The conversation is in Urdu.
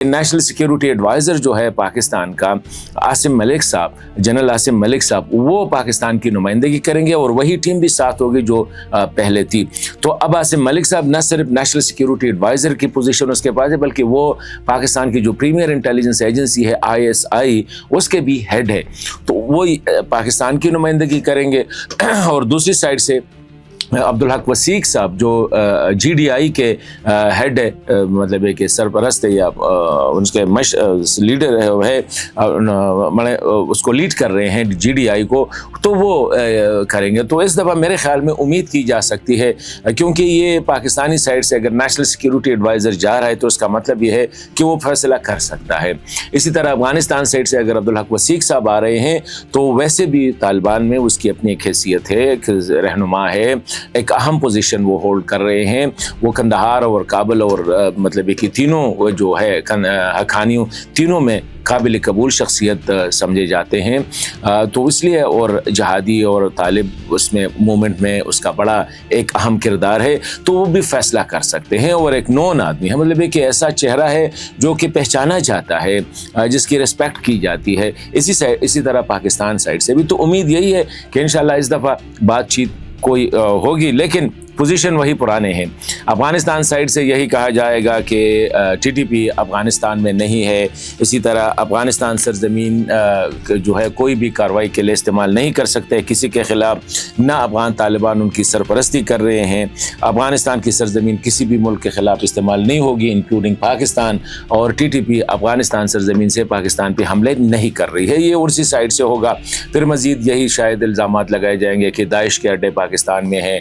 نیشنل سیکیورٹی ایڈوائزر جو ہے پاکستان کا عاصم ملک صاحب، جنرل عاصم ملک صاحب، وہ پاکستان کی نمائندگی کریں گے اور وہی ٹیم بھی ساتھ ہوگی جو پہلے تھی. تو اب عاصم ملک صاحب نہ صرف نیشنل سیکیورٹی ایڈوائزر کی پوزیشن اس کے پاس ہے، بلکہ وہ پاکستان کی جو پریمیئر انٹیلیجنس ایجنسی ہے ISI اس کے بھی ہیڈ ہے. تو وہ پاکستان کی نمائندگی کریں گے. اور دوسری سائڈ سے عبدالحق وثیق صاحب جو GDI کے ہیڈ ہے، مطلب ہے کہ سرپرست ہے یا اس کے لیڈر ہے، اس کو لیڈ کر رہے ہیں GDI کو، تو وہ کریں گے. تو اس دفعہ میرے خیال میں امید کی جا سکتی ہے، کیونکہ یہ پاکستانی سائڈ سے اگر نیشنل سیکیورٹی ایڈوائزر جا رہا ہے تو اس کا مطلب یہ ہے کہ وہ فیصلہ کر سکتا ہے. اسی طرح افغانستان سائڈ سے اگر عبدالحق وثیق صاحب آ رہے ہیں تو ویسے بھی طالبان میں اس کی اپنی ایک حیثیت ہے، ایک رہنما ہے، ایک اہم پوزیشن وہ ہولڈ کر رہے ہیں. وہ قندھار اور کابل اور مطلب کہ تینوں جو ہے حقانیوں تینوں میں قابل قبول شخصیت سمجھے جاتے ہیں. تو اس لیے اور جہادی اور طالب اس میں موومنٹ میں اس کا بڑا ایک اہم کردار ہے، تو وہ بھی فیصلہ کر سکتے ہیں. اور ایک نون آدمی ہے، مطلب کہ ایسا چہرہ ہے جو کہ پہچانا جاتا ہے، جس کی ریسپیکٹ کی جاتی ہے. اسی طرح پاکستان سائڈ سے بھی. تو امید یہی ہے کہ انشاءاللہ اس دفعہ بات چیت کوئی ہوگی، لیکن پوزیشن وہی پرانے ہیں. افغانستان سائڈ سے یہی کہا جائے گا کہ TTP افغانستان میں نہیں ہے. اسی طرح افغانستان سرزمین جو ہے کوئی بھی کارروائی کے لیے استعمال نہیں کر سکتے کسی کے خلاف، نہ افغان طالبان ان کی سرپرستی کر رہے ہیں. افغانستان کی سرزمین کسی بھی ملک کے خلاف استعمال نہیں ہوگی انکلوڈنگ پاکستان، اور TTP افغانستان سرزمین سے پاکستان پہ حملے نہیں کر رہی ہے. یہ اسی سائڈ سے ہوگا. پھر مزید یہی شاید الزامات لگائے جائیں گے کہ داعش کے اڈے پاکستان میں ہیں،